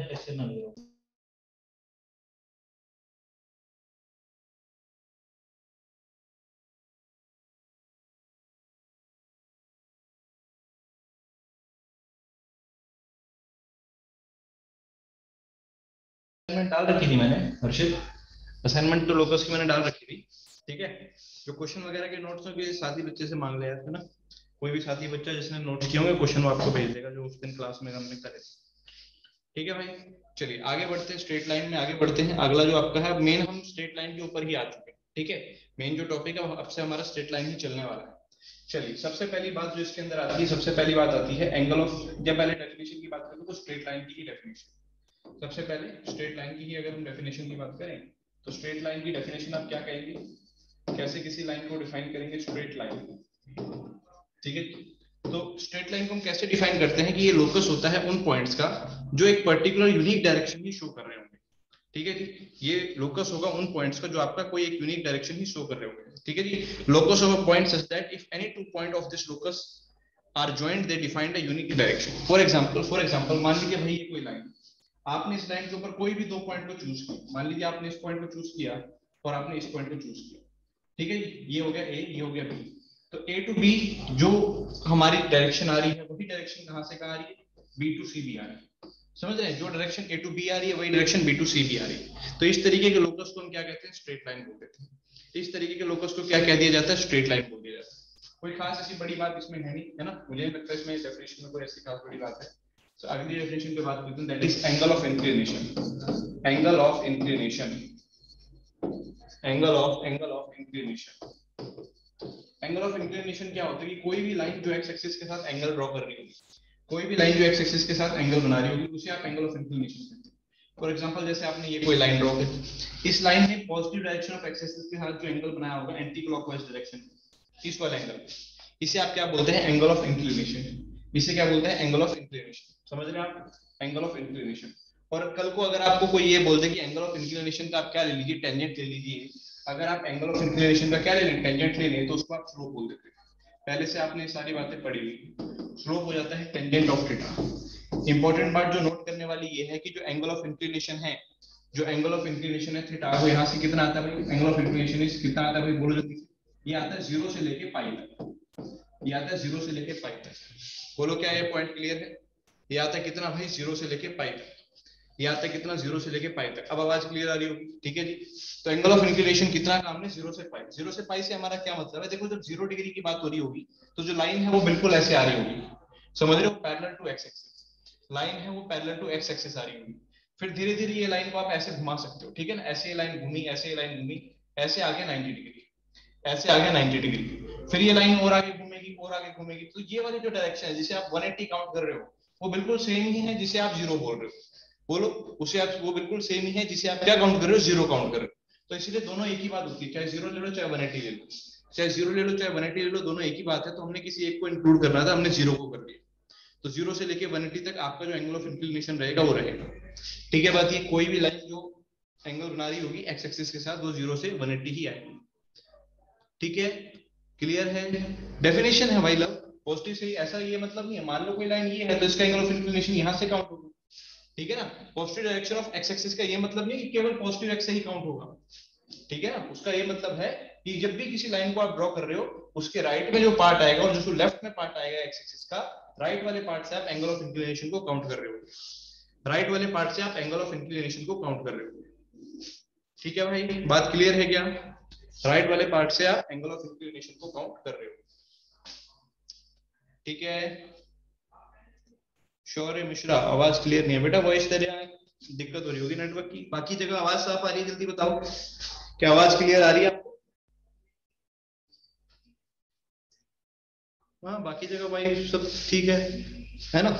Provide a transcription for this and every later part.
है लेक्चर ना ले रहा हूँ। असाइनमेंट डाल रखी थी मैंने हर्षित, असाइनमेंट तो लोकस की मैंने डाल रखी थी। ठीक है, जो क्वेश्चन वगैरह के नोट्स हो के साथी बच्चे से मांग लिया था ना, कोई भी साथी बच्चा जिसने नोट किए होंगे क्वेश्चन वो आपको भेज देगा जो उस दिन क्लास में हमने करे। ठीक है भाई, चलिए आगे बढ़ते हैं, स्ट्रेट लाइन में आगे बढ़ते हैं। अगला जो आपका है मेन, हम स्ट्रेट लाइन के ऊपर ही आ चुके हैं। ठीक है, मेन जो टॉपिक है अब से हमारा स्ट्रेट लाइन ही चलने वाला है। चलिए सबसे पहली बात जो इसके अंदर आती है, सबसे पहली बात आती है एंगल ऑफ। जब पहले डेफिनेशन की बात करें तो स्ट्रेट लाइन की ही डेफिनेशन, सबसे पहले स्ट्रेट लाइन की ही अगर हम डेफिनेशन की बात करें तो स्ट्रेट लाइन की डेफिनेशन आप क्या कहेंगे, कैसे किसी लाइन को डिफाइन करेंगे, स्ट्रेट लाइन। ठीक है, तो स्ट्रेट लाइन को हम कैसे डिफाइन करते हैं कि ये लोकस होता है उन पॉइंट्स का जो एक पर्टिकुलर यूनिक डायरेक्शन ही शो कर रहे होंगे। ठीक है जी, ये लोकस होगा उन पॉइंट्स का जो आपका कोई एक यूनिक डायरेक्शन ही शो कर रहे होंगे। ठीक है जी, locus of a point such that if any two point of this locus are joint they define a unique direction. For example मान लीजिए भाई ये कोई लाइन, आपने इस लाइन के ऊपर कोई भी दो पॉइंट को चूज किया, मान लीजिए आपने इस पॉइंट को चूज किया और आपने इस पॉइंट को चूज किया। ठीक है, ये हो गया ए, ये हो गया बी। तो ए टू बी जो हमारी डायरेक्शन आ रही है वही डायरेक्शन कहां से कहां आ रही है, बी टू सी भी आ रही है। समझ रहे हैं, जो डायरेक्शन ए टू बी आ रही है वही डायरेक्शन बी टू सी भी आ रही है। तो इस तरीके के लोकस को हम क्या कहते हैं, स्ट्रेट लाइन बोल देते हैं। इस तरीके के लोकस को क्या कह दिया जाता है, स्ट्रेट लाइन बोल दिया जाता है। कोई खास ऐसी बड़ी बात इसमें है नहीं, है ना, मुझे नहीं लगता इसमें डेफिनेशन में कोई ऐसी खास बड़ी बात है। तो अगली डेफिनेशन पे बात करते हैं, that is angle of inclination. Angle of inclination, angle of inclination. Angle of inclination क्या होता है कि कोई भी लाइन जो एक्स एक्सिस के साथ एंगल ड्रॉ कर रही होगी, कोई भी लाइन जो एक्स एक्सिस के साथ एंगल बना रही होगी उसे आप एंगल ऑफ इंक्लिनेशन कहते हैं। फॉर एग्जांपल जैसे आपने ये कोई लाइन ड्रॉ की, इस लाइन ने positive direction of x axis के साथ जो एंगल बनाया होगा एंटी क्लॉकवाइज डायरेक्शन, इस वाले एंगल, इसे आप क्या बोलते हैं, एंगल ऑफ इंक्लिनेशन। इसे क्या बोलते हैं, एंगल ऑफ इंक्लिनेशन। समझ रहे हैं आप, एंगल ऑफ इंक्लिनेशन। और कल को अगर आपको कोई ये बोल दे कि एंगल ऑफ इंक्लिनेशन का आप क्या ले लीजिए, टेंजेंट ले लीजिए, अगर आप एंगल ऑफ इंक्लिनेशन का क्या ले लें, टेंजेंट ले लें, तो उसको आप स्लोप बोल देते हैं। पहले से आपने सारी बातें पढ़ी हुई, स्लोप हो जाता है टेंजेंट ऑफ थीटा। इंपॉर्टेंट बात जो नोट करने वाली ये है कि जो एंगल ऑफ इंक्लिनेशन है, जो एंगल ऑफ इंक्लिनेशन है थीटा, वो यहाँ से कितना आता है भाई, एंगल ऑफ इंक्लिनेशन इज कितना आता है भाई, बोलो जल्दी से। ये आता है 0 से लेके पाई तक, ये आता है 0 से लेके पाई तक। बोलो क्या ये पॉइंट क्लियर है, ये आता है कितना भाई, 0 से लेके पाई तक। ये आता है कितना, 0 से लेके पाई तक। अब आवाज क्लियर आ रही होगी, ठीक है जी। तो एंगल ऑफ इंक्लिनेशन कितना का हमने, 0 से पाई। 0 से पाई से हमारा क्या मतलब है, देखो जब 0 डिग्री की बात हो रही होगी तो जो लाइन है वो बिल्कुल ऐसे आ रही होगी, समझ रहे हो, parallel to x axis. Line है वो पैरेलल टू एक्स एक्सिस आ रही होगी। फिर धीरे धीरे ये लाइन को आप ऐसे घुमा सकते हो, ठीक है ना, ऐसे ये लाइन घूमी, ऐसे ये लाइन घूमी, ऐसे आगे 90 डिग्री, ऐसे आगे 90 डिग्री, फिर ये लाइन और आगे घूमेगी और आगे घूमेगी। तो ये वाली जो डायरेक्शन है जिसे आप 180 काउंट कर रहे हो, वो बिल्कुल सेम ही है जिसे आप 0 बोल रहे हो। बोलो, उसे आप, वो बिल्कुल सेम ही है जिसे आप क्या काउंट कर रहे हो, 0 काउंट कर रहे हो। तो इसलिए दोनों एक ही बात होती है, चाहे 0 ले लो चाहे 180 ले लो, चाहे 0 ले लो चाहे 180 ले लो, दोनों एक ही बात है। तो हमने किसी एक को इंक्लूड करना था, हमने 0 को कर दिया। तो 0 से लेके 180 तक आपका जो एंगल ऑफ इंक्लिनेशन रहेगा वो रहेगा। ठीक है बात, ये कोई भी लाइन जो एंगल बना रही होगी एक्स एक्सिस के साथ वो 0 से 180 ही आएगी। ठीक है, क्लियर है, डेफिनेशन है भाई लव, पॉजिटिव से ऐसा ये मतलब नहीं है, मान लो कोई लाइन ये है तो इसका एंगल ऑफ इंक्लिनेशन यहां से काउंट होगा। ठीक है ना, positive direction of x axis का ये मतलब नहीं कि केवल पॉजिटिव एक्स से ही काउंट होगा। ठीक है ना, उसका ये मतलब है कि जब भी किसी लाइन को आप ड्रॉ कर रहे हो, उसके राइट में जो पार्ट आएगा और जो लेफ्ट में पार्ट आएगा एक्स एक्सिस का, राइट वाले पार्ट से आप एंगल ऑफ इंक्लिनेशन को काउंट कर रहे हो, राइट वाले पार्ट से आप एंगल ऑफ इंक्लिनेशन को काउंट कर रहे हो। ठीक है भाई, बात क्लियर है क्या, राइट वाले पार्ट से आप एंगल ऑफ इंक्लिनेशन को काउंट कर रहे हो। ठीक है, शौर्य मिश्रा, आवाज क्लियर नहीं है बेटा, वॉइस तेरे यहाँ दिक्कत हो रही होगी नेटवर्क की, बाकी जगह आवाज साफ आ रही है, जल्दी बताओ क्या आवाज क्लियर आ रही है आपको। हाँ बाकी जगह भाई सब ठीक है ना।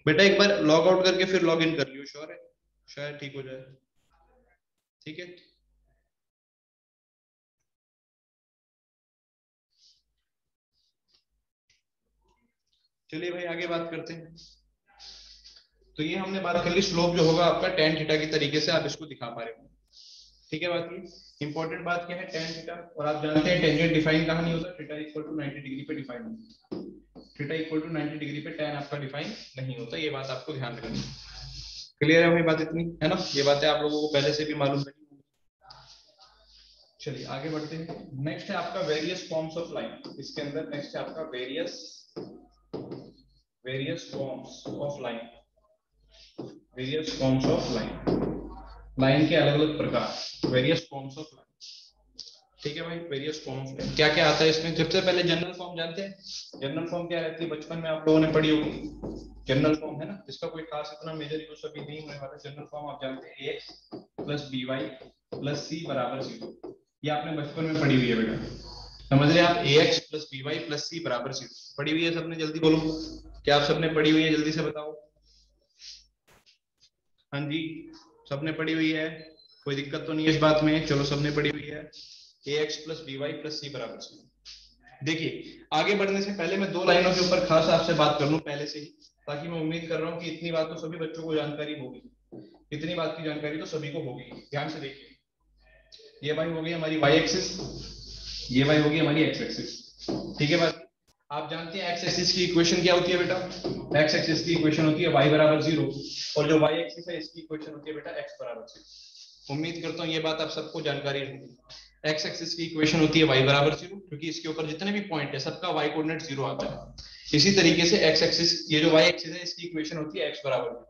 बेटा एक बार लॉग आउट करके फिर लॉग इन कर लियो, श्योर है, शायद ठीक हो जाए। ठीक है, चलिए भाई आगे बात करते हैं। तो ये हमने बात कर ली, स्लोप जो होगा आपका टेन थीटा की तरीके से आप इसको दिखा पा रहे हो। ठीक है बात ये इंपॉर्टेंट बात क्या है tan थीटा, और आप जानते हैं टेंजेंट डिफाइन कहाँ नहीं होता, थीटा इक्वल टू 90 डिग्री पे डिफाइन होता है, थीटा इक्वल टू 90 डिग्री पे tan आपका डिफाइन नहीं होता, ये बात आपको ध्यान रखनी है। क्लियर है भाई बात इतनी, है ना, ये बातें आप लोगों को पहले से भी मालूम रही। चलिए आगे बढ़ते हैं। नेक्स्ट है आपका वेरियस फॉर्म्स ऑफ लाइन, इसके अंदर नेक्स्ट है आपका various forms of line, various forms of line, line के अलग अलग प्रकार, वेरियस फॉर्म्स ऑफ लाइन। ठीक है भाई, वेरियस फॉर्म्स में क्या क्या आता है इसमें। सबसे पहले जनरल फॉर्म जानते हैं, जनरल फॉर्म क्या रहती है, बचपन में आप लोगों ने पढ़ी होगी, जनरल फॉर्म है ना, इसका कोई खास इतना मेजर यूज अभी नहीं होने वाला। जनरल फॉर्म आप जानते हैं ax plus by plus c बराबर 0, ये आपने बचपन में पढ़ी हुई है बेटा, समझ रहे आप, ax plus by plus c बराबर 0 पढ़ी हुई है सबने, जल्दी बोलो क्या आप सबने पढ़ी हुई है, जल्दी से बताओ। हाँ जी सबने पढ़ी हुई है, कोई दिक्कत तो नहीं है इस बात में, चलो सबने पढ़ी हुई है, ax plus by plus c बराबर 0। देखिए आगे बढ़ने से पहले मैं दो लाइनों के ऊपर खास आपसे बात कर लूं पहले से ही, ताकि मैं उम्मीद कर रहा हूं कि इतनी बात तो सभी बच्चों को जानकारी होगी, इतनी बात की जानकारी तो सभी को होगी। ध्यान से देखिए, ये भाई होगी हमारी y एक्सिस, ये भाई होगी हमारी x एक्सिस, ठीक है बात। आप जानते हैं x एक्सिस की इक्वेशन क्या होती है बेटा, x एक्सिस की इक्वेशन होती है y बराबर 0, और जो y एक्सिस है इसकी इक्वेशन होती है बेटा x बराबर 0। उम्मीद करता हूँ ये बात आप सबको जानकारी होगी। x एक्सिस की इक्वेशन होती है y बराबर 0, क्योंकि इसके ऊपर जितने भी पॉइंट है सबका y कोऑर्डिनेट 0 आता है। इसी तरीके से x एक्सिस, ये जो y एक्सिस है इसकी इक्वेशन होती है x बराबर 0,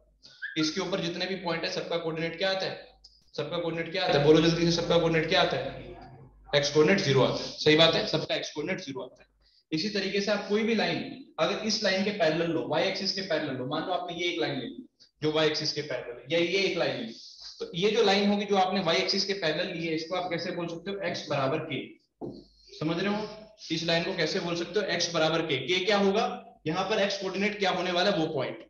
इसके ऊपर जितने भी पॉइंट है सबका कोऑर्डिनेट क्या आता है, सबका कोऑर्डिनेट क्या आता है, बोलो जल्दी से, सबका कोऑर्डिनेट क्या आता है, x कोऑर्डिनेट 0 आता है। सही बात है, सबका x कोऑर्डिनेट 0 आता है। इसी तरीके से आप कोई भी लाइन, अगर इस लाइन के पैरेलल लो, y एक्सिस के पैरेलल लो, मान लो आपने ये एक लाइन ले ली जो y एक्सिस के पैरेलल है, या ये एक लाइन ली, तो ये जो लाइन होगी जो आपने y एक्सिस के पैरेलल ली है, इसको आप कैसे बोल सकते हो, x बराबर k। समझ रहे हो, इस लाइन को कैसे बोल सकते हो, x बराबर k। k क्या होगा, यहाँ पर x कोऑर्डिनेट क्या होने वाला है, वो पॉइंट।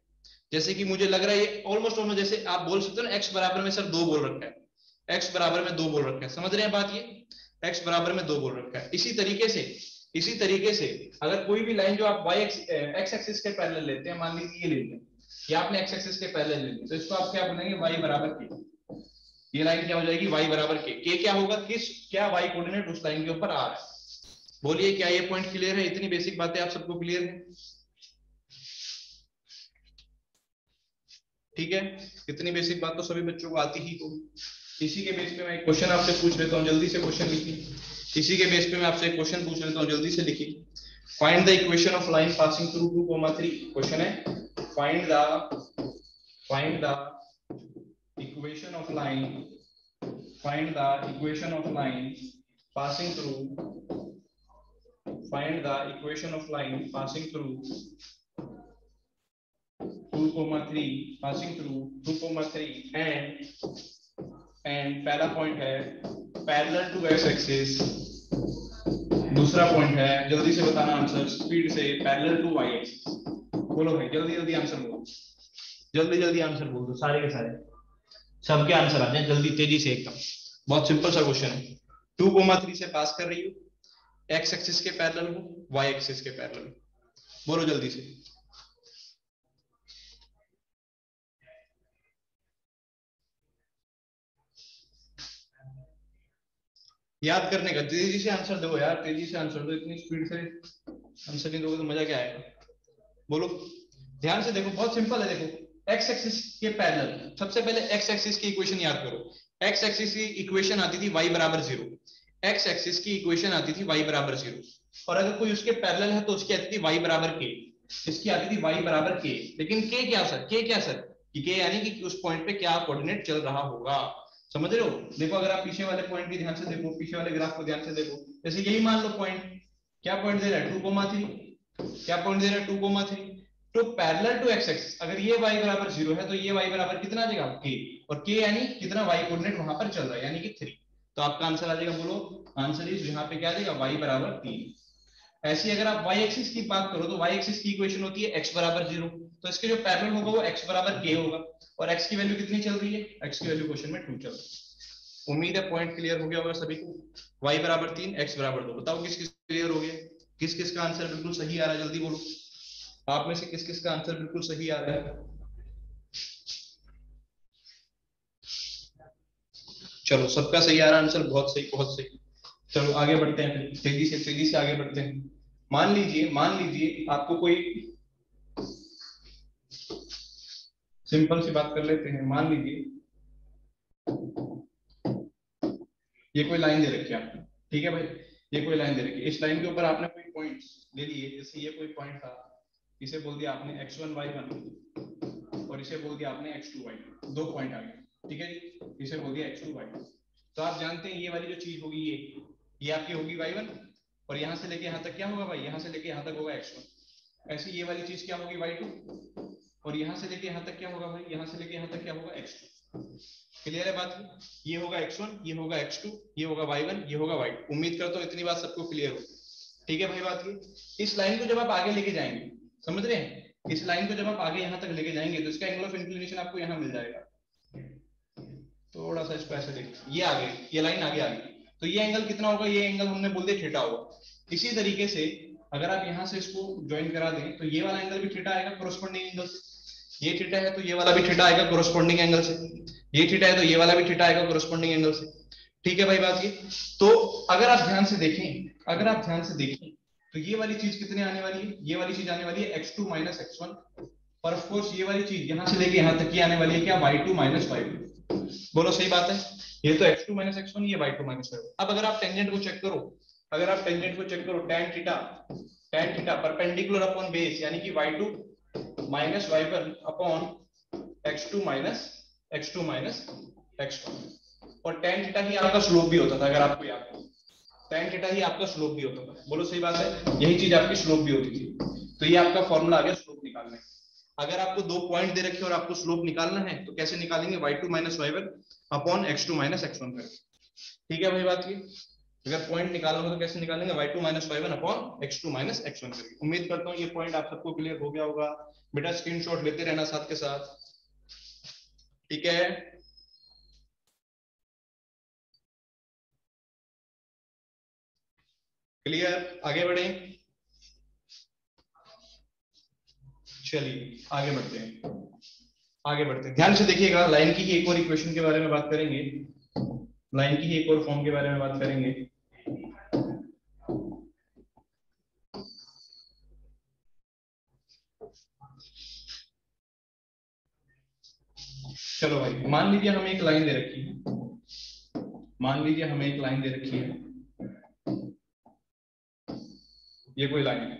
जैसे कि मुझे लग रहा है ये ऑलमोस्ट जैसे आप बोल सकते हो ना, x बराबर में सर 2 बोल रखा है, x बराबर में 2 बोल रखा है, समझ रहे हैं बात, ये x बराबर में 2 बोल रखा है। इसी तरीके से अगर कोई भी लाइन जो आप x एक्सिस के पैरेलल लेते हैं, मान लीजिए ये लेते हैं, ये आपने x एक्सिस के पैरेलल ले लिया, तो इसको आप क्या बोलेंगे, y बराबर k। ये लाइन क्या हो जाएगी, y बराबर k क्या होगा, किस क्या y कोऑर्डिनेट उस लाइन के ऊपर आ रहा है। बोलिए क्या ये पॉइंट क्लियर है, इतनी बेसिक बातें आप सबको क्लियर है, ठीक है, इतनी बेसिक बात तो सभी बच्चों को आती ही होगी। इसी के बेस पे मैं एक क्वेश्चन आपसे पूछ लेता हूँ, जल्दी से क्वेश्चन लिखिए। इसी के बेस पे मैं आपसे एक क्वेश्चन पूछ लेता हूँ, जल्दी से लिखिए। Find the equation of line passing through 2,3। Question है, find the equation of line, find the equation of line passing through, find the equation of line passing through 2,3, passing through 2,3 and पहला point है parallel to x axis, दूसरा पॉइंट है, जल्दी से बताना answer speed से, पैरेलल टू y एक्सिस। बोलो भाई जल्दी जल्दी आंसर बोलो, जल्दी जल्दी आंसर बोल दो, सारे के सारे, सबके आंसर आ जाए जल्दी तेजी से एकदम। बहुत सिंपल सा क्वेश्चन है, 2,3 से पास कर रही हो, x एक्सिस के पैरेलल हो, y एक्सिस के पैरेलल हो, बोलो जल्दी से। याद करने का, तेजी से आंसर दो यार, तेजी से आंसर दो, इतनी स्पीड से आंसर नहीं दोगे तो मजा क्या आएगा, बोलो। ध्यान से देखो, बहुत सिंपल है, देखो x एक्सिस के पैरेलल, सबसे पहले x एक्सिस की इक्वेशन याद करो। x एक्सिस की इक्वेशन आती थी y बराबर 0, x एक्सिस की इक्वेशन आती थी y बराबर 0, और अगर कोई उसके पैरेलल है तो उसकी आती थी y बराबर k, इसकी आती थी y बराबर k। लेकिन k क्या सर, k क्या सर, कि k यानी कि उस पॉइंट पे क्या कोऑर्डिनेट चल रहा होगा, समझ रहे हो। देखो अगर आप पीछे वाले पॉइंट की ध्यान से देखो, पीछे वाले ग्राफ को ध्यान से देखो, जैसे यही मान लो पॉइंट, क्या पॉइंट दे रहा है 2,3, क्या पॉइंट दे रहा है 2,3, तो पैरेलल टू x एक्सिस, अगर ये y बराबर 0 है तो ये y बराबर कितना आ जाएगा k, और k यानी कितना y कोऑर्डिनेट वहां पर चल रहा है, यानी कि 3। तो आपका आंसर आ जाएगा, बोलो आंसर इज, यहाँ पे क्या आ जाएगा, y बराबर 3। ऐसी अगर आप y एक्सिस की बात करो तो y एक्सिस की इक्वेशन होती है x बराबर 0, तो इसके जो पैरेलल होगा वो x बराबर k होगा, और x की वैल्यू कितनी चल रही है, x की वैल्यू क्वेश्चन में 2 चल रही है। उम्मीद है पॉइंट क्लियर हो गया होगा सभी को। y बराबर 3, x बराबर 2, बताओ किस किस क्लियर हो गया, किस किस का आंसर बिल्कुल सही आ रहा है, जल्दी बोलो, आप में से किस किस का आंसर बिल्कुल सही आ रहा है। चलो सबका सही आ रहा आंसर, बहुत सही बहुत सही। चलो आगे बढ़ते हैं, फिर तेजी से आगे बढ़ते हैं। मान लीजिए आपको कोई सिंपल सी बात कर लेते हैं। मान लीजिए ये कोई लाइन दे रखी है आपको, ठीक है भाई, ये कोई लाइन दे रखी है, इस लाइन के ऊपर आपने कोई पॉइंट्स ले लिए, जैसे ये कोई पॉइंट था, इसे बोल दिया आपने x1 y1 और इसे बोल दिया आपने x2 y2, दो पॉइंट आ गए, ठीक है जी, इसे बोल दिया x2 y2। तो आप जानते हैं ये वाली जो चीज होगी, ये आपकी होगी y1, और यहां से लेके यहां तक क्या होगा भाई, यहां से लेके यहां तक होगा x1। ऐसे ये वाली चीज क्या होगी y2, और यहां से लेके यहां तक क्या होगा भाई, यहां से लेके यहां तक क्या होगा x2। क्लियर है बात? ये होगा x1, ये होगा x2, ये होगा y1, ये होगा y2। उम्मीद करता हूं इतनी बात सबको क्लियर हो। ठीक है भाई बात की, इस लाइन को जब आप आगे लेके जाएंगे, समझ रहे हैं, इस लाइन को जब आप आगे यहां तक लेके जाएंगे तो इसका एंगल ऑफ इंक्लिनेशन आपको यहां मिल जाएगा। थोड़ा सा इसको ऐसे देखिए, ये आगे, ये लाइन आगे आ गई, तो ये एंगल कितना होगा, ये एंगल हमने बोल दिया थीटा होगा। इसी तरीके से अगर आप यहां से इसको ज्वाइन करा दें तो ये वाला एंगल भी थीटा आएगा कोरस्पॉन्डिंग एंगल से। ये थीटा है तो ये वाला भी थीटा आएगा कोरस्पॉन्डिंग एंगल से, ये थीटा है तो ये वाला भी थीटा आएगा कोरस्पॉन्डिंग एंगल से। ठीक है भाई बात ये। तो अगर आप ध्यान से देखें, अगर आप ध्यान से देखें तो ये वाली चीज कितने आने वाली है, ये वाली चीज आने वाली है x2 माइनस x1, और ऑफ कोर्स ये वाली चीज यहां से लेके यहां तक की आने वाली है क्या, y2 माइनस y2। बोलो सही बात है, ये तो x2 माइनस x1, ये y2 माइनस y2। अब अगर आप टेंजेंट को चेक करो, अगर आप टेंजेंट को चेक करो, tan theta perpendicular upon base, यानी कि y2 minus y1 upon x2 minus x1, और tan थीटा ही आपका स्लोप भी होता था, अगर आपको याद हो, tan थीटा ही आपका स्लोप भी होता था। बोलो सही बात है, यही चीज आपकी स्लोप भी होती थी। तो ये आपका फॉर्मूला आ गया स्लोप निकालने। अगर आपको दो पॉइंट दे रखे और आपको स्लोप निकालना है तो कैसे निकालेंगे, y2 minus y1 upon x2 minus x1 करके। ठीक है भाई बात की, अगर पॉइंट निकालना हो तो कैसे निकालेंगे, y2 minus y1 upon x2 minus x1 करके। उम्मीद करता हूँ ये पॉइंट आप सबको क्लियर हो गया होगा। बेटा स्क्रीनशॉट लेते रहना साथ के साथ, ठीक है। क्लियर, आगे बढ़े, चलिए आगे बढ़ते हैं, आगे बढ़ते हैं। ध्यान से देखिएगा, लाइन की ही एक और इक्वेशन के बारे में बात करेंगे, लाइन की ही एक और फॉर्म के बारे में बात करेंगे। चलो भाई, मान लीजिए हमें एक लाइन दे रखी है, मान लीजिए हमें एक लाइन दे रखी है, ये कोई लाइन है,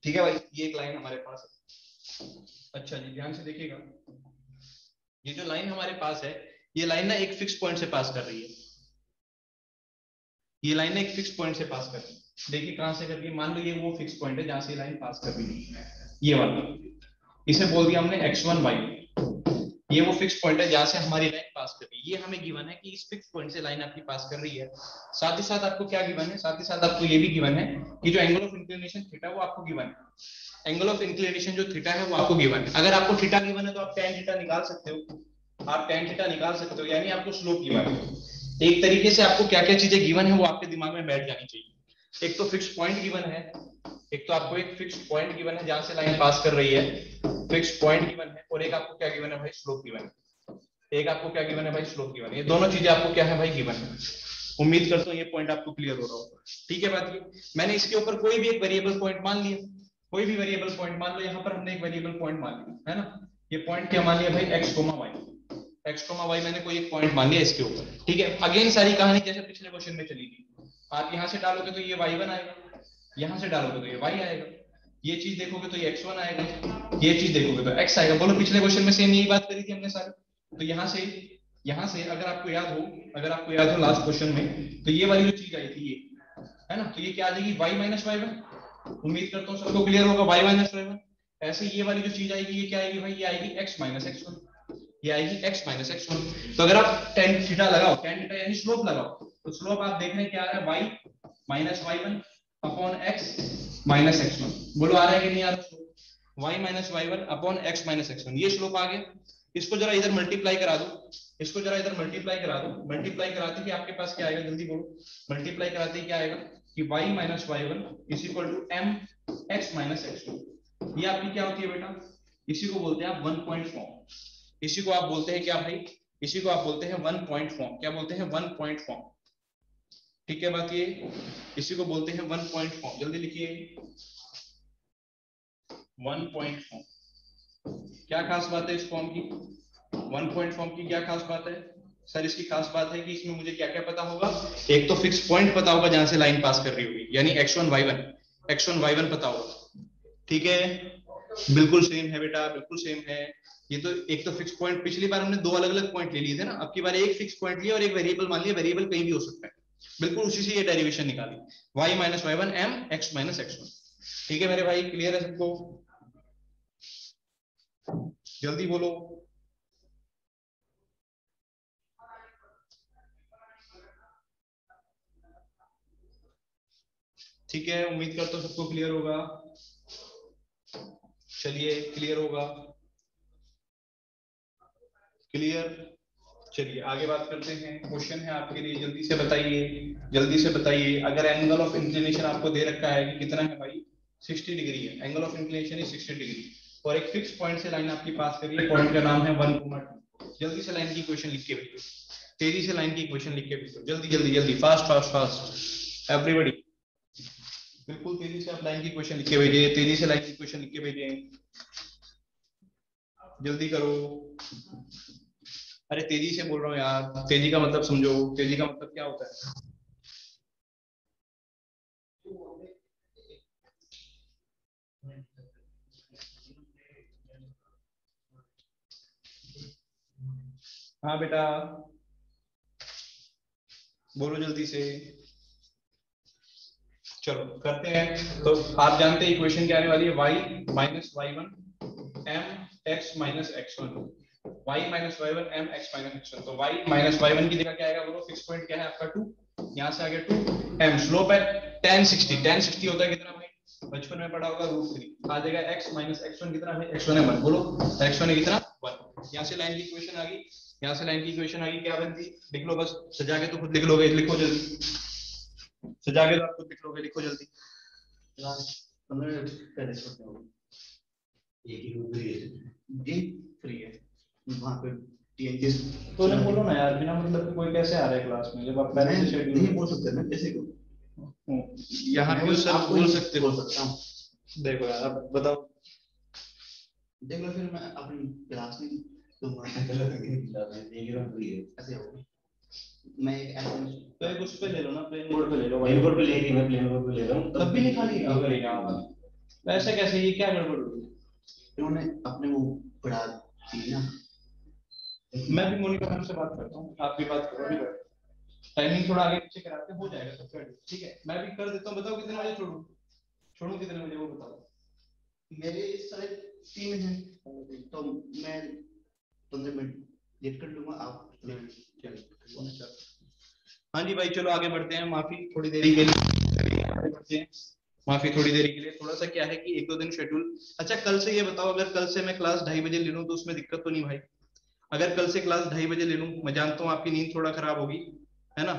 ठीक है भाई, ये एक लाइन हमारे पास है। अच्छा जी ध्यान से देखिएगा, ये जो लाइन हमारे पास है, ये लाइन ना एक फिक्स पॉइंट से पास कर रही है, ये लाइन ना एक फिक्स पॉइंट से पास कर रही है। देखिए कहां से कर रही है, मान लो ये वो फिक्स पॉइंट है जहां से लाइन पास कर रही है, ये वाला, इसे बोल दिया हमने x1 y1। ये वो फिक्स पॉइंट है जहां से हमारी लाइन पास कर रही है, ये हमें गिवन है कि इस फिक्स पॉइंट से लाइन आपकी पास कर रही है। साथ ही साथ आपको क्या गिवन है, साथ ही साथ आपको ये भी गिवन है कि जो एंगल ऑफ इंक्लिनेशन थीटा वो आपको गिवन है, एंगल ऑफ इंक्लिनेशन जो थीटा है वो आपको गिवन है। अगर आपको थीटा गिवन है तो आप tan थीटा निकाल सकते हो, आप tan थीटा निकाल सकते हो, यानी आपको स्लोप गिवन है। एक तरीके से आपको क्या क्या चीजें गिवन है वो आपके दिमाग में बैठ जानी चाहिए। एक तो फिक्स पॉइंट गिवन है, एक तो आपको एक फिक्स पॉइंट गिवन है जहां से लाइन पास कर रही है, फिक्स पॉइंट गिवन है, और एक आपको क्या गिवन है भाई, स्लोप गिवन है। एक आपको क्या गिवन है भाई, स्लोप गिवन है। ये दोनों चीजें आपको क्या है भाई, गिवन है। उम्मीद करता हूँ ये पॉइंट आपको क्लियर हो रहा होगा। ठीक है बात ये, मैंने इसके ऊपर कोई भी एक वेरिएबल पॉइंट मान लिया, कोई भी वेरिएबल पॉइंट मान लो, यहाँ पर हमने एक वेरिएबल पॉइंट मान लिया है ना, ये पॉइंट क्या मान लिया भाई, एक्स कोमा वाई, मैंने कोई एक पॉइंट मान लिया इसके ऊपर। ठीक है, अगेन सारी कहानी जैसे पिछले क्वेश्चन में चली थी, आप यहाँ से डालोगे तो ये y1 आएगा, यहाँ से डालोगे तो ये y आएगा, ये चीज देखोगे तो ये x1 आएगा, ये चीज देखोगे तो x आएगा। बोलो पिछले क्वेश्चन में सेम यही बात करी थी हमने सारे। तो यहाँ से अगर आपको याद हो, अगर आपको याद हो लास्ट क्वेश्चन में, तो ये वाली जो चीज आई थी, ये है ना, तो ये क्या आ जाएगी, y माइनस y1। उम्मीद करता हूँ सबको क्लियर होगा, y माइनस y1। ऐसे ये वाली जो चीज आएगी, ये क्या आएगी भाई, ये आएगी x माइनस x1, ये आएगी x माइनस x1। तो अगर आप tan थीटा लगाओ, tan थीटा यानी स्लोप लगाओ, तो स्लोप आप देख रहे हैं क्या आ रहा है, y minus y1 upon x minus x1। बोलो आ रहा है कि नहीं आ रहा, y minus y1 upon x minus x1, ये स्लोप आ गया। इसको जरा इधर मल्टीप्लाई करा दो, इसको जरा इधर मल्टीप्लाई करा दो, मल्टीप्लाई कराते ही आपके पास क्या आएगा, जल्दी बोलो, मल्टीप्लाई कराते ही क्या आएगा कि y minus y1 is equal to m x minus x2। ये आपकी क्या होती है बेटा, इसी को बोलते हैं आप वन पॉइंट फॉर्म, इसी को आप बोलते हैं क्या भाई, इसी को आप बोलते हैं वन पॉइंट फॉर्म। क्या बोलते हैं? One point form. ठीक है बात ये, इसी को बोलते हैं वन पॉइंट फॉर्म। जल्दी लिखिए, वन पॉइंट फॉर्म। क्या खास बात है इस फॉर्म की? वन पॉइंट फॉर्म की क्या खास बात है सर? इसकी खास बात है कि इसमें मुझे क्या क्या पता होगा। एक तो फिक्स पॉइंट पता होगा जहां से लाइन पास कर रही होगी, यानी x1 y1, x1 y1 पता होगा। ठीक है, बिल्कुल सेम है बेटा, बिल्कुल सेम है। ये तो एक तो फिक्स पॉइंट, पिछली बार हमने दो अलग अलग पॉइंट ले लिए थे ना, अब की बार एक फिक्स पॉइंट लिया और एक वेरिएबल मान लिया, वेरिएबल कहीं भी हो सकता है। बिल्कुल उसी से ये डेरिवेशन निकाली, y minus y one m x minus x1। ठीक है मेरे भाई, क्लियर है सबको? जल्दी बोलो। ठीक है, उम्मीद करता हूँ सबको क्लियर होगा। चलिए, क्लियर होगा, क्लियर। चलिए आगे बात करते हैं। क्वेश्चन है आपके लिए, जल्दी से बताइए, जल्दी से बताइए। अगर एंगल ऑफ इंक्लिनेशन आपको दे रखा है कि कितना है भाई, 60 डिग्री है, angle of inclination is 60 degree, और एक फिक्स पॉइंट से लाइन आपकी पास करी है, पॉइंट का नाम है 1,2। जल्दी से लाइन की इक्वेशन लिख के भेजो, तेजी से लाइन की इक्वेशन लिख के भेजो, जल्दी जल्दी जल्दी, फास्ट फास्ट फास्ट एवरीबॉडी। बिल्कुल तेजी से आप लाइन की इक्वेशन लिख के भेजिए, तेजी से लाइन की इक्वेशन लिख के भेजिए, जल्दी करो। अरे तेजी से बोल रहा हूँ यार, तेजी का मतलब समझो, तेजी का मतलब क्या होता है? हाँ बेटा, बोलो जल्दी से। चलो करते हैं। तो आप जानते हैं इक्वेशन क्या आने वाली है, y minus y one m x minus x one, y minus y one m x minus x one. तो y माइनस वाई वन की जगह क्या आएगा बोलो? फिक्स पॉइंट क्या है आपका 2, यहाँ से आ गया 2 एम, स्लोप है tan 60, tan 60 होता है कितना भाई? बचपन में पढ़ा होगा √3। आ जाएगा x माइनस एक्स वन, कितना है? x1 है 1, बोलो x1 है कितना? 1। यहाँ से लाइन की इक्वेशन आ गई, यहाँ से लाइन की इक्वेशन आ गई, क्या बनती? लिख लो बस, सजा के तो खुद लिख लोगे, लिखो जल्दी, सजा के तो आप खुद लिख लोगे, लिखो जल्दी। जी फ्री है वहाँ पे टीएनजी। तो ना बोलो ना यार, बिना मतलब कोई कैसे आ रहा है क्लास में, जब आप पहले से शेड्यूल नहीं बोल सकते ना, जैसे को यहाँ पे सर बोल सकते, बोल सकता हूँ। देखो यार अब बताओ, देख लो फिर मैं अपनी क्लास में तो ऐसे होगा। मैं एक ऐसे तो एक उस पे ले लो ना, प्लेन बोर्ड पे ले लो, प्लेन बोर्ड पे ले रही, मैं प्लेन बोर्ड पे ले रहा हूँ, तब भी नहीं खाली। अगर यहाँ ऐसे कैसे, ये क्या गड़बड़ हो गई? इन्होंने अपने वो पढ़ा दी ना। मैं भी मोनिका मैम से बात करता हूँ, आप भी बात करो, अभी टाइमिंग थोड़ा आगे पीछे कराते हो जाएगा सब। ठीक है, मैं भी कर देता हूँ। बताओ कितने बजे छोड़ू, छोड़ू कितने बजे वो बताओ। मेरे 3:30 है, तो मैं 15 मिनट लेट कर लूंगा, आप चलो। हाँ जी भाई, चलो आगे बढ़ते हैं। माफी थोड़ी देरी के लिए, आगे बढ़ते हैं। माफी थोड़ी देरी के लिए, थोड़ा सा क्या है कि एक दो दिन शेड्यूल। अच्छा कल से ये बताओ, अगर कल से मैं क्लास 2:30 बजे ले लूँ तो उसमें दिक्कत तो नहीं भाई? अगर कल से क्लास 2:30 बजे ले लूँ, मैं जानता हूँ आपकी नींद थोड़ा खराब होगी, है ना?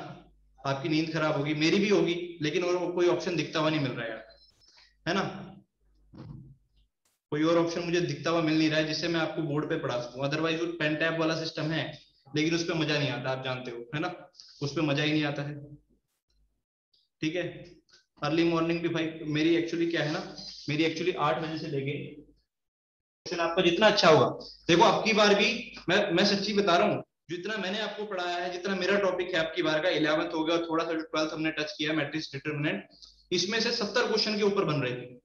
आपकी नींद खराब होगी, मेरी भी होगी, लेकिन और कोई ऑप्शन दिखता हुआ नहीं मिल रहा है यार, है ना? कोई और ऑप्शन मुझे दिखता हुआ मिल नहीं रहा है जिससे मैं आपको बोर्ड पे पढ़ा सकूं। अदरवाइज वो पेन टैब वाला सिस्टम है, लेकिन उस पर मजा नहीं आता, आप जानते हो, है ना? उस पर मजा ही नहीं आता है। ठीक है, अर्ली मॉर्निंग भी भाई मेरी एक्चुअली क्या है ना, मेरी एक्चुअली 8 बजे से लेके आपका जितना अच्छा होगा। देखो अब की बार भी मैं सच्ची बता रहा हूँ, जितना मैंने आपको पढ़ाया है, जितना मेरा टॉपिक है, आपकी बार का 11th हो गया, थोड़ा सा 12th हमने टच किया मैट्रिक्स डिटरमिनेंट, इसमें से 70 क्वेश्चन के ऊपर बन रहे थे,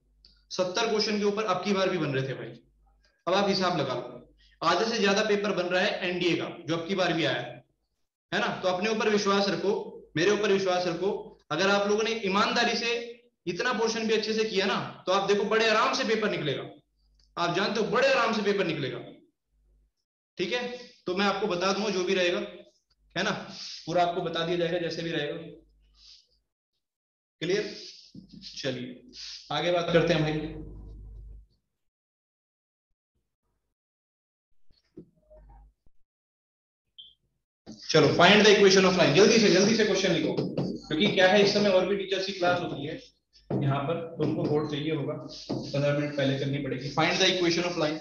70 क्वेश्चन के ऊपर अब की बार भी बन रहे थे भाई। अब आप हिसाब लगा लो, आधे से ज्यादा पेपर बन रहा है एनडीए का, जो अब की बार भी आया है ना? तो अपने ऊपर विश्वास रखो, मेरे ऊपर विश्वास रखो। अगर आप लोगों ने ईमानदारी से इतना पोर्शन भी अच्छे से किया ना, तो आप देखो बड़े आराम से पेपर निकलेगा, आप जानते हो बड़े आराम से पेपर निकलेगा। ठीक है, तो मैं आपको बता दूंगा जो भी रहेगा, है ना? पूरा आपको बता दिया जाएगा जैसे भी रहेगा। क्लियर? चलिए आगे बात करते हैं भाई। चलो find the equation of line, जल्दी से क्वेश्चन लिखो, क्योंकि क्या है इस समय और भी टीचर्स की क्लास होती है यहाँ पर, तो उनको बोर्ड चाहिए होगा, 15 मिनट पहले करनी पड़ेगी। Find the equation of line,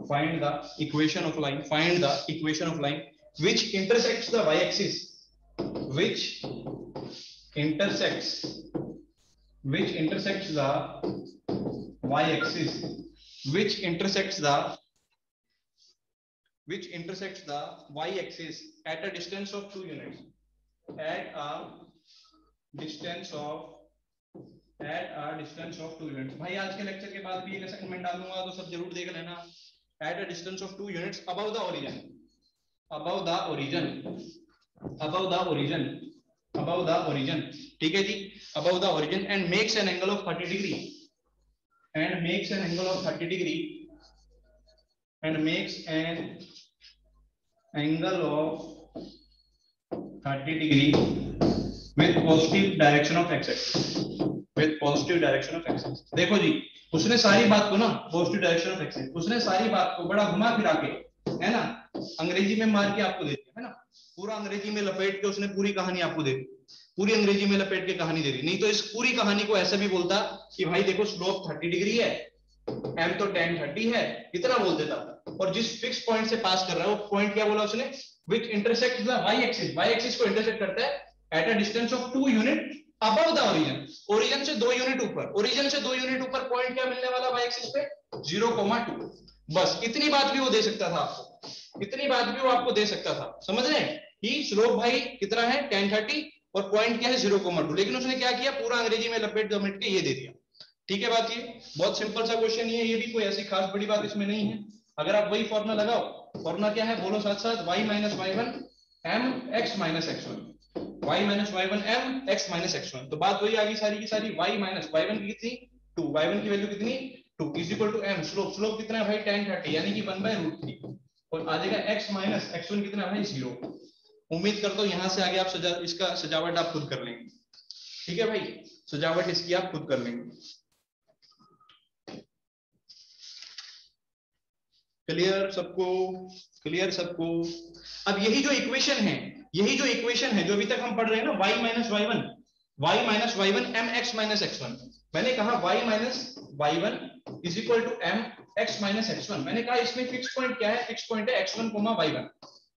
find the equation of line, find the equation of line. which intersects the y-axis, which intersects the y-axis, which intersects the y-axis at a distance of 2 units, at a distance of 2 units। भाई आज के lecture के बाद भी एक assignment डालूंगा तो सब जरूर देख लेना। at a distance of 2 units above the origin, ठीक है जी, above the origin and makes an angle of 30 degree, and makes an angle of 30 degree with positive direction of x-axis। देखो जी, उसने सारी बात को ना पॉजिटिव डायरेक्शन ऑफ एक्स, उसने सारी बात को बड़ा घुमा फिरा के, है ना, अंग्रेजी में मार के आपको दे दिया, है ना, पूरा अंग्रेजी में लपेट के उसने पूरी कहानी आपको दे दी, पूरी अंग्रेजी में लपेट के कहानी दे दी। नहीं तो इस पूरी कहानी को ऐसे भी बोलता कि भाई देखो स्लोप 30 डिग्री है, m तो tan 30 है, इतना बोल देता। और जिस फिक्स पॉइंट से पास कर रहा है वो पॉइंट क्या बोला उसने, which intersects the y-axis को इंटरसेक्ट करता है at a distance of 2 unit above the origin से 2 यूनिट ऊपर, पॉइंट क्या मिलने वाला y-axis पे 0,2। बस इतनी बात भी वो दे सकता था आपको, समझ रहे हैं कि स्लोप भाई कितना है tan 30 और पॉइंट क्या है 0,2, लेकिन उसने क्या किया, पूरा अंग्रेजी में लपेट के ये दे दिया। ठीक है बात, ये बहुत सिंपल सा क्वेश्चन ही है, ये भी कोई ऐसी खास बड़ी बात इसमें नहीं है। अगर आप वही फॉर्मूला लगाओ, फॉर्मूला क्या है बोलो साथ साथ, y - y1 m x - x1, y - y1 m x - x1। तो बात वही आ गई सारी की सारी, y - y1 की कितनी 2, y1 की वैल्यू कितनी 2 is equal to m, slope कितना है भाई tan 30 यानी कि 1/√3, और आ जाएगा x - x1 कितना है भाई 0। उम्मीद करता हूं यहां से आगे आप इसका सजावट आप खुद कर लेंगे। ठीक है भाई, सजावट इसकी आप खुद कर लेंगे। क्लियर सबको? अब यही जो इक्वेशन है जो अभी तक हम पढ़ रहे हैं ना, y - y1 m x - x1, मैंने कहा y - y1 is equal to m x - x1। मैंने कहा इसमें फिक्स पॉइंट क्या है, फिक्स पॉइंट है x1, y1।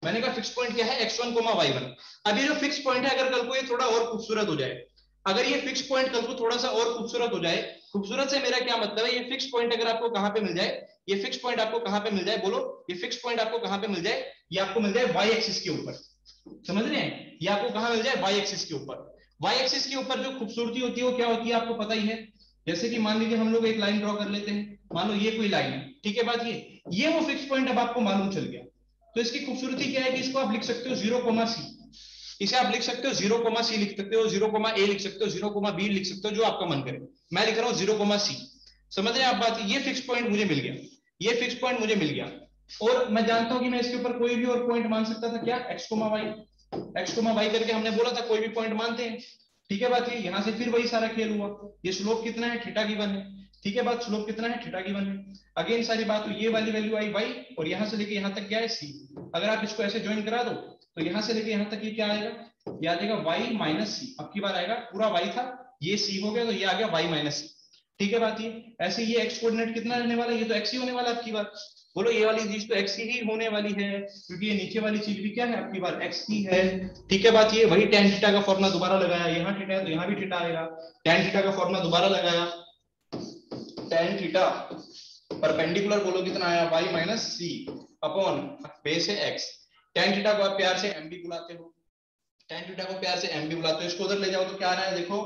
मैंने कहा फिक्स पॉइंट क्या है x1, y1। अब ये जो फिक्स पॉइंट है, अगर कल को ये थोड़ा और खूबसूरत हो जाए, अगर ये फिक्स पॉइंट कल को थोड़ा सा और खूबसूरत हो जाए, खूबसूरत से मेरा क्या मतलब है, ये फिक्स पॉइंट अगर आपको कहां पे मिल जाए, ये फिक्स पॉइंट आपको कहां पे मिल जाए बोलो, ये फिक्स पॉइंट आपको कहां पे मिल जाए, ये आपको मिल जाए y एक्सिस के ऊपर। समझ रहे हैं, ये आपको कहां मिल जाए, y एक्सिस के ऊपर। y एक्सिस के ऊपर जो खूबसूरती होती है वो क्या होती है आपको पता ही है। जैसे कि मान लीजिए हम लोग एक लाइन ड्रॉ कर लेते हैं, मान लो ये कोई लाइन है, ठीक है बात, ये वो फिक्स पॉइंट अब आपको मालूम चल गया। तो इसकी खूबसूरती क्या है कि इसको आप लिख सकते हो 0,c, इसे आप लिख सकते हो 0,c लिख सकते हो, 0,a लिख सकते हो, 0,b लिख सकते हो, जो आपका मन करे। मैं लिख रहा हूं 0,c। समझ रहे हैं आप बात, ये फिक्स पॉइंट मुझे मिल गया, और मैं जानता हूं कि मैं इसके ऊपर कोई भी और पॉइंट मान सकता था, क्या x, y करके हमने बोला था कोई भी पॉइंट मानते हैं। ठीक है बात, ये यहां से फिर वही सारा खेल हुआ। ये स्लोप कितना है, थीटा गिवन है। ठीक है बात, स्लोप कितना है, थीटा गिवन है। अगेन सारी बात, ये वाली वैल्यू आई y, और यहां से लेके यहां तक क्या है c। अगर आप इसको ऐसे ज्वाइन करा दो तो यहां से लेके यहां तक ये क्या आएगा, ये आ जाएगा y - c। अब की बार आएगा, पूरा y था, ये c हो गया, तो ये आ गया y - c। ठीक है बात, ये ऐसे ये x कोऑर्डिनेट कितना रहने वाला है, ये तो x ही होने वाला है आपकी बार। बोलो ये वाली चीज तो x ही होने वाली है, क्योंकि ये नीचे वाली चीज भी क्या है आपकी बार x ही है। ठीक है बात, ये वही tan थीटा का फॉर्मूला दोबारा लगाया, यहाँ थीटा है तो यहाँ भी थीटा आएगा, tan थीटा का फॉर्मूला दोबारा लगाया, tan थीटा परपेंडिकुलर बोलो कितना आया, y - c अपॉन बेस है x। tan थीटा को आप प्यार से m भी बुलाते हो, इसको उधर ले जाओ तो क्या आ रहा है देखो,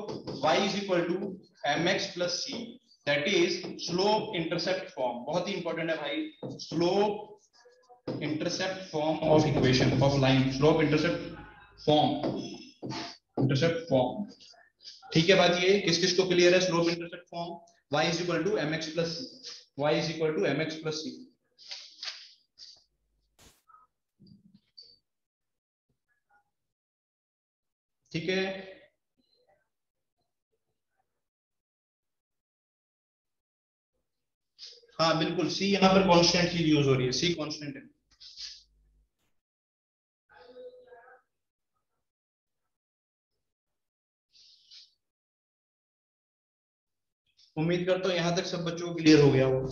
y = mx + c, that is slope intercept form. बहुत ही इंपॉर्टेंट है भाई, slope intercept form of equation of line, slope intercept form. ठीक है बात, ये किस किस को क्लियर है, slope intercept form, y = mx + c। ठीक है, हाँ बिल्कुल, सी यहाँ पर कांस्टेंट की यूज हो रही है, सी कांस्टेंट है। उम्मीद करता हूँ यहाँ तक सब बच्चों को क्लियर हो गया होगा।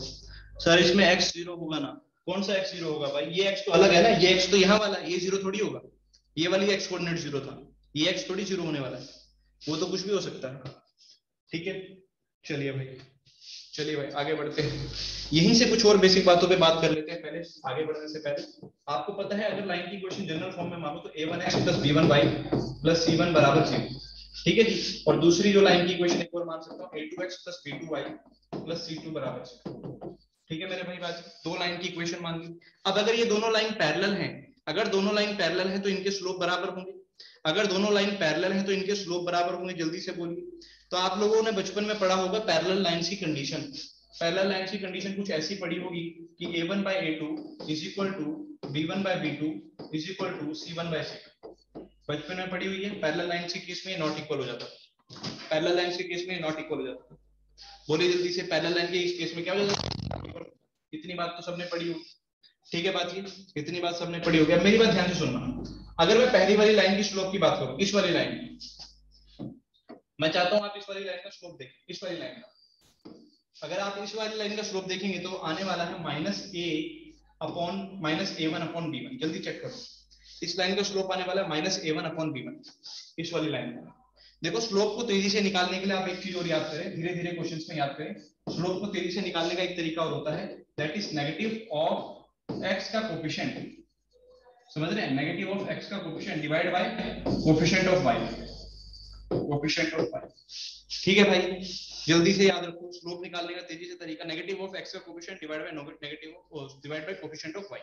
सर इसमें x 0 होगा ना, कौन सा x जीरो होगा भाई? ये x तो अलग है ना, ये x तो यहाँ वाला, ये जीरो थोड़ी होगा, ये वाली x कोऑर्डिनेट जीरो था, ये x थोड़ी जीरो होने वाला है, वो तो कुछ भी हो सकता है। ठीक है, चलिए भाई, चलिए भाई आगे बढ़ते हैं, यहीं से कुछ और बेसिक बातों पे बात कर लेते हैं। पहले आगे बढ़ने से पहले आपको पता है अगर लाइन की इक्वेशन जनरल फॉर्म में मानो तो a1x plus b1y plus c1 बराबर 0, ठीक है जी। और दूसरी जो लाइन की इक्वेशन एक और मान सकता हूँ a2x plus b2y plus c2 बराबर 0, ठीक है मेरे भाई बात, दो लाइन की इक्वेशन मान ली। अब अगर ये दोनों लाइन पैरेलल हैं, अगर दोनों लाइन पैरेलल हैं तो इनके स्लोप बराबर होंगे, अगर दोनों लाइन पैरेलल हैं तो इनके स्लोप बराबर होंगे, जल्दी से बोलिए। तो आप लोगों ने बचपन में पढ़ा होगा पैरेलल लाइंस की कंडीशन, पैरेलल लाइंस की कंडीशन कुछ ऐसी पड़ी होगी कि a1 by a2 is equal to b1 by b2 is equal to c1 by c2, बचपन में पढ़ी हुई है। पैरेलल लाइंस के केस में नॉट इक्वल हो जाता है, पैरेलल लाइंस के केस में नॉट इक्वल हो जाता है, बोलिए जल्दी से, पैरेलल लाइन के इस केस में क्या हो जाता है? इतनी बात तो सबने पढ़ी होगी, ठीक है बात, ये इतनी बात सबने पढ़ी होगी। अब मेरी बात ध्यान से सुनना, अगर मैं पहली वाली लाइन की स्लोप की बात करूं, इस वाली लाइन की, मैं चाहता हूं आप इस वाली लाइन का स्लोप देखें, इस वाली लाइन का, अगर आप इस वाली लाइन का स्लोप देखेंगे तो आने वाला है माइनस ए वन अपॉन बी वन, जल्दी चेक करो, इस लाइन का स्लोप आने वाला है माइनस ए वन अपॉन बी वन, इस वाली लाइन का। देखो स्लोप को तेजी से निकालने के लिए आप एक चीज और याद करें, धीरे धीरे क्वेश्चंस में याद करें, स्लोप को तेजी से निकालने का एक तरीका और होता है, that is negative of x का कोफिशिएंट, समझ रहे हैं, नेगेटिव ऑफ एक्स का coefficient divide by coefficient of y, coefficient of y, ठीक है भाई, जल्दी से याद रखो, स्लोप निकालने का तेजी से तरीका नेगेटिव ऑफ एक्स का coefficient divide by negative divide by coefficient of y,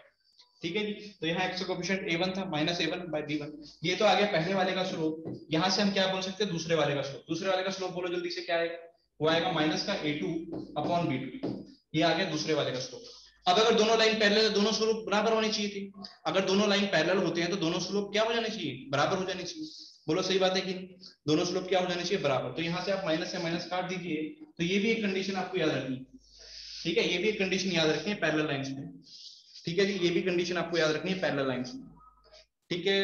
ठीक है जी। तो यहाँ x का कोफिशिएंट a1 था, माइनस a1 by b1, ये तो आ गया पहले वाले का स्लोप। यहाँ से हम क्या बोल सकते हैं, दूसरे वाले का स्लोप, दूसरे वाले का स्लोप बोलो जल्दी से, क्या आएगा, वो आएगा माइनस का a2 अपॉन b2, ये आ गया दूसरे वाले का स्लोप। अब अगर दोनों लाइन पैरेलल है, दोनों स्लोप बराबर होनी चाहिए थी, अगर दोनों लाइन पैरेलल होते हैं तो दोनों स्लोप क्या हो जाने चाहिए, बराबर हो जानी चाहिए, बोलो सही बात है कि दोनों स्लोप क्या हो जाने चाहिए, बराबर। तो यहाँ से आप माइनस से माइनस काट दीजिए, तो ये भी एक कंडीशन आपको याद रखनी है, ठीक है, ये भी एक कंडीशन याद रखनी है पैरेलल लाइंस में, ठीक है जी, ये भी कंडीशन आपको याद रखनी है पैरेलल लाइंस में, ठीक है,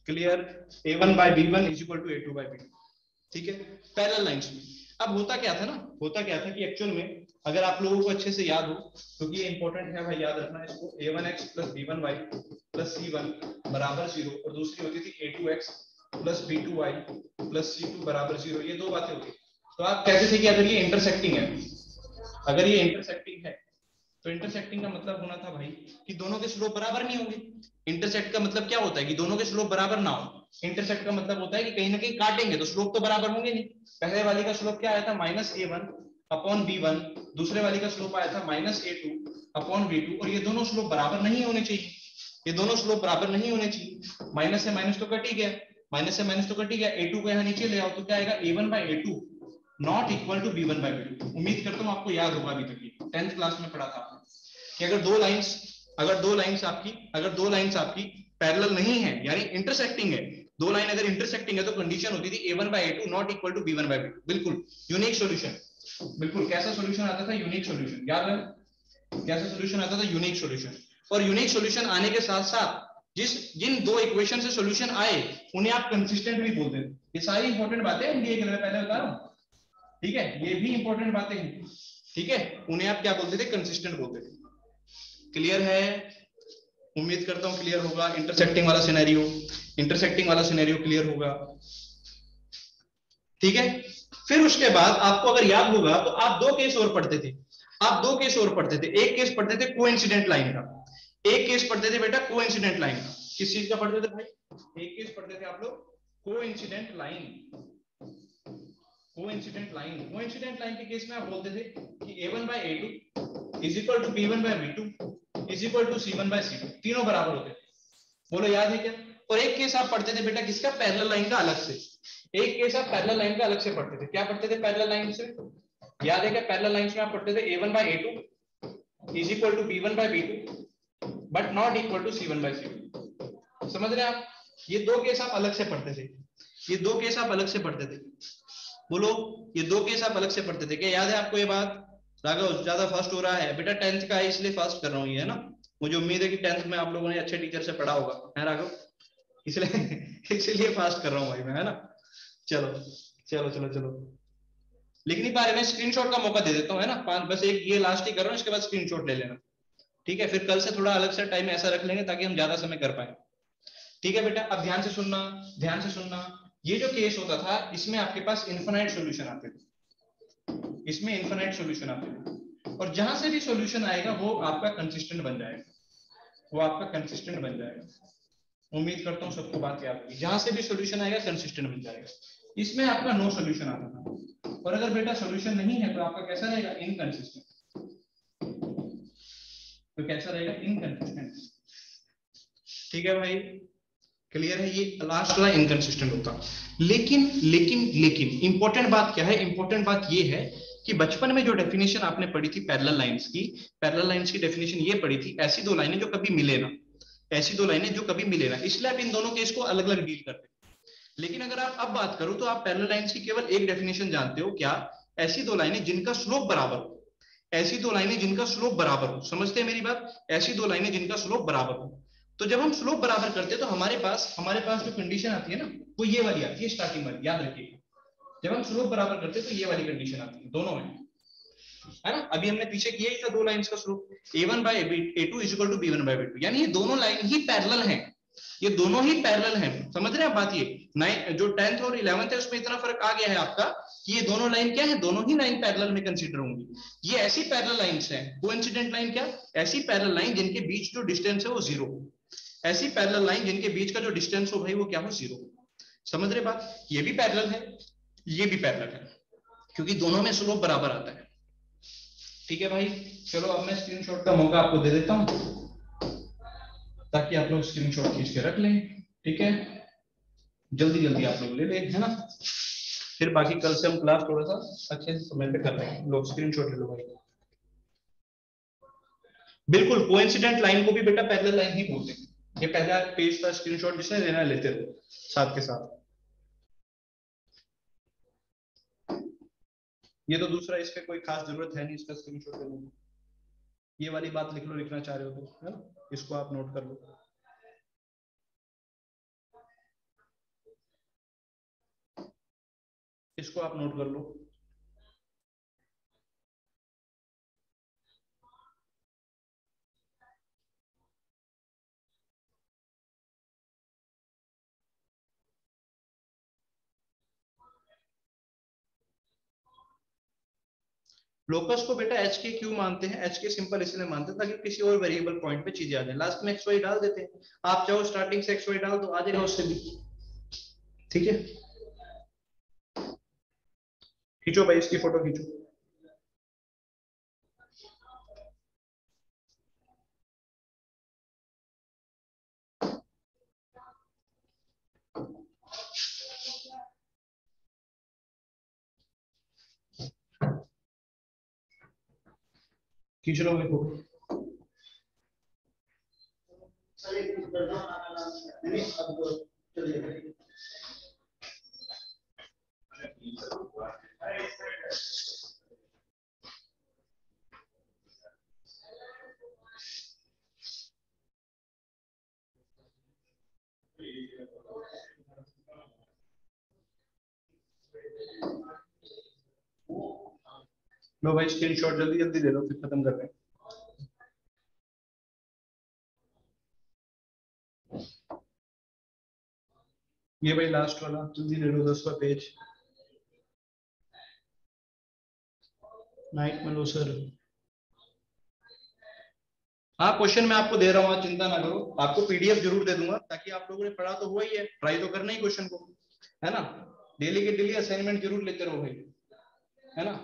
clear, a1 by b1 is equal to a2 by b2, ठीक है, पैरेलल लाइंस में। अब होता क्या था ना, होता क्या था कि एक्चुअल में अगर आप लोगों को अच्छे से याद हो, क्योंकि ये इंपॉर्टेंट है भाई, याद रखना इसको, a1x plus b1y plus c1 बराबर 0, और दूसरी होती थी a2x plus b2y plus c2 बराबर 0, ये दो बातें होती। तो आप कहते थे कि अगर ये इंटरसेक्टिंग है, अगर ये इंटरसेक्टिंग है, तो इंटरसेक्टिंग का मतलब होना था भाई कि दोनों के स्लोप बराबर नहीं होंगे। इंटरसेक्ट का मतलब क्या होता है कि दोनों के स्लोप बराबर ना हो, इंटरसेक्ट का मतलब होता है कि कहीं ना कहीं काटेंगे तो स्लोप तो बराबर होंगे नहीं। पहले वाली का स्लोप क्या आया था, माइनस a1 अपॉन b1, दूसरे वाली का स्लोप आया था माइनस a2 अपॉन b2, और ये दोनों स्लोप बराबर नहीं होने चाहिए, ये दोनों स्लोप बराबर नहीं होने चाहिए। माइनस से माइनस तो कट ही गया, माइनस से माइनस तो कट ही गया, a2 को यहाँ नीचे ले आओ तो क्या आएगा, a1 by a2 not equal to b1 by b2। उम्मीद करता हूँ आपको याद होगा, अभी तक ये 10th क्लास में पढ़ा था आपने कि अगर दो लाइंस आपकी पैरेलल नहीं है, यानी इंटरसेक्टिंग है, दो लाइन अगर इंटरसेक्टिंग है तो कंडीशन होती थी a1 by a2 not equal to b1 by b2, बिल्कुल यूनिक सॉल्यूशन, बिल्कुल कैसा सॉल्यूशन आता था, यूनिक सॉल्यूशन, याद है कैसा सॉल्यूशन आता था, यूनिक सॉल्यूशन। और यूनिक सॉल्यूशन आने के साथ साथ जिन दो इक्वेशन से सॉल्यूशन आए उन्हें आप कंसिस्टेंट भी बोलते थे। ये सारी इंपॉर्टेंट बातें एनडीए के लिए पहले बता रहा हूं, ठीक है, ये भी इंपॉर्टेंट बातें हैं, ठीक है, उन्हें आप क्या बोलते थे, कंसिस्टेंट बोलते थे। क्लियर है, उम्मीद करता हूं क्लियर होगा, इंटरसेक्टिंग वाला सिनेरियो क्लियर होगा, ठीक है। फिर उसके बाद आपको अगर याद होगा तो आप दो केस और पढ़ते थे, एक केस पढ़ते थे कोइंसिडेंट लाइन का, एक केस पढ़ते थे बेटा कोइंसिडेंट लाइन का। किस चीज का पढ़ते थे भाई, एक केस पढ़ते थे आप लोग कोइंसिडेंट लाइन के केस में आप बोलते थे कि a1 by a2 is equal to b1 by b2 is equal to c1 by c2, तीनों बराबर होते थे, बोलो याद है क्या। और एक केस आप पढ़ते थे बेटा किसका, पैरेलल लाइन का अलग से, एक केस आप पैरेलल लाइन का अलग से पढ़ते थे, क्या पढ़ते थे पैरेलल लाइन से, याद है क्या, पैरेलल लाइन में आप पढ़ते थे a1 by a2 is equal to b1 by b2 but not equal to c1 by c2, समझ रहे हैं आप, ये दो केस आप अलग से पढ़ते थे, ये दो केस आप अलग से पढ़ते थे, बोलो ये दो केस आप अलग से पढ़ते थे, क्या याद है आपको ये बात। राघव ज्यादा फास्ट हो रहा है बेटा, 10th का है इसलिए फास्ट कर रहा हूँ, ये है ना, मुझे उम्मीद है कि 10th में आप लोगों ने अच्छे टीचर से पढ़ा होगा, है राघव, इसलिए फास्ट कर रहा हूँ भाई मैं, है ना। चलो चलो चलो चलो, लिख नहीं पा रहे, मैं स्क्रीनशॉट का मौका दे देता हूँ, है ना, बस एक ये लास्ट ही कर रहा हूँ, इसके बाद स्क्रीनशॉट ले लेना, ठीक है, फिर कल से थोड़ा अलग से टाइम ऐसा रख लेंगे ताकि हम ज्यादा समय कर पाए। ठीक है बेटा, अब ध्यान से सुनना, ध्यान से सुनना। ये जो केस होता था इसमें आपके पास इनफाइनाइट सॉल्यूशन आते थे, इसमें इनफाइनाइट सॉल्यूशन आते थे, और जहां से भी सॉल्यूशन आएगा वो आपका कंसिस्टेंट बन जाएगा, वो आपका कंसिस्टेंट बन जाएगा। उम्मीद करता हूँ सबको बात याद होगी। जहां से भी सॉल्यूशन आएगा कंसिस्टेंट बन जाएगा। इसमें आपका नो सॉल्यूशन आता था, और अगर बेटा सॉल्यूशन नहीं है तो आपका कैसा रहेगा, इनकंसिस्टेंट। तो कैसा रहेगा, इनकंसिस्टेंट। ठीक है भाई, क्लियर है, ये लास्ट वाला इनकंसिस्टेंट होता। लेकिन लेकिन लेकिन इंपॉर्टेंट बात क्या है, इंपॉर्टेंट बात ये है कि बचपन में जो डेफिनेशन आपने पढ़ी थी पैरेलल लाइंस की, पैरेलल लाइंस की डेफिनेशन ये पढ़ी थी, ऐसी दो लाइनें जो कभी मिले ना, ऐसी दो लाइनें जो कभी मिले ना, इसलिए आप इन दोनों केस को अलग अलग डील करते हैं। लेकिन अगर आप अब बात करो तो आप पैरेलल लाइंस की केवल एक डेफिनेशन जानते हो, क्या, ऐसी दो लाइनें जिनका स्लोप बराबर हो, ऐसी दो लाइनें जिनका स्लोप बराबर हो। समझते हैं मेरी बात, ऐसी दो लाइनें जिनका स्लोप बराबर हो। तो जब हम स्लोप बराबर करते हैं तो हमारे पास जो कंडीशन आती है ना, वो ये वाली आती है, स्टार्टिंग वाली, याद रखिए। जब हम स्लोप बराबर करते हैं तो ये वाली कंडीशन आती है दोनों में, है ना। अभी हमने पीछे किया ही था दो लाइंस का slope, a1 by a2 is equal to b1 by b2, यानी ये दोनों लाइन ही पैरेलल हैं, ये दोनों ही पैरेलल हैं। समझ रहे हैं आप बात, ये जो 10th और 11th है उसमें इतना फर्क आ गया है आपका कि ये दोनों लाइन क्या है, दोनों ही लाइन पैरेलल में कंसीडर होंगी। ये ऐसी पैरेलल लाइंस हैं, कोइंसिडेंट लाइन क्या, ऐसी पैरेलल लाइन जिनके बीच जो डिस्टेंस है वो जीरो, ऐसी पैरेलल लाइन जिनके बीच का जो डिस्टेंस हो भाई वो क्या हो, जीरो। समझ रहे बात, ये भी पैरेलल है, ये भी पैरेलल है, क्योंकि दोनों में स्लोप बराबर आता है। ठीक है भाई, चलो अब मैं स्क्रीनशॉट का मौका आपको दे देता हूं ताकि आप लोग स्क्रीनशॉट खींच के रख लें। ठीक है, जल्दी जल्दी आप लोग ले लें, है ना। फिर बाकी कल से हम क्लास थोड़ा सा अच्छे से समय पे कर रहे हैं। लोग स्क्रीनशॉट ले लो भाई। बिल्कुल, कोइंसिडेंट लाइन को भी बेटा पैरेलल लाइन ही बोलते हैं। ये पहला पेज का स्क्रीनशॉट जिसने लेना लेते रहो साथ के साथ। ये तो दूसरा, इस पे कोई खास जरूरत है नहीं इसका स्क्रीनशॉट लेने की। ये वाली बात लिख लो, लिखना चाह रहे हो तो, है ना, इसको आप नोट कर लो। इसको आप नोट कर लो। लोकस को बेटा एच के क्यों मानते हैं, एच के सिंपल इसलिए मानते हैं ताकि किसी और वेरिएबल पॉइंट पे चीजें आ जाए, लास्ट में एक्स वाई डाल देते हैं। आप चाहो स्टार्टिंग से एक्स वाई डाल दो, आ जाएगा उससे भी। ठीक है, खींचो भाई इसकी फोटो खींचो। खींच लो भाई फोटो। लो भाई स्क्रीनशॉट जल्दी जल्दी दे दो, फिर खत्म कर रहे हैं। ये भाई लास्ट वाला जल्दी ले लो, 10वां पेज। नाइट में लो सर। हाँ, क्वेश्चन मैं आपको दे रहा हूँ, चिंता ना करो, आपको पीडीएफ जरूर दे दूंगा ताकि आप लोगों ने पढ़ा तो हुआ ही है, ट्राई तो करना ही क्वेश्चन को, है ना। डेली के डेली असाइनमेंट जरूर लेते रहो भाई, है ना।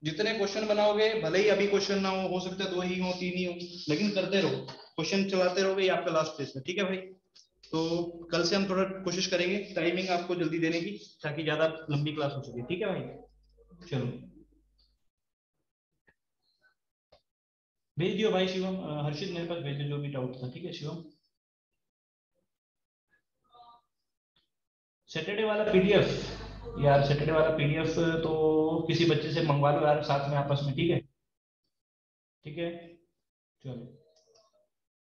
जितने क्वेश्चन बनाओगे, भले ही अभी क्वेश्चन ना हो सकता है 2 ही हो 3 ही हो, लेकिन करते रहो, क्वेश्चन चलाते रहोगे, ये आपका लास्ट टेस्ट है। ठीक है भाई, तो कल से हम थोड़ा कोशिश करेंगे टाइमिंग आपको जल्दी देने की ताकि ज्यादा लंबी क्लास हो सके। ठीक है भाई, चलो भेज दियो भाई शिवम, हर्षित मेरे पास भेजो जो भी डाउट था। ठीक है शिवम, सैटरडे वाला पीडीएफ, यार सैटरडे वाला पीडीएफ तो किसी बच्चे से मंगवा लो यार साथ में आपस में। ठीक है, ठीक है, चलो।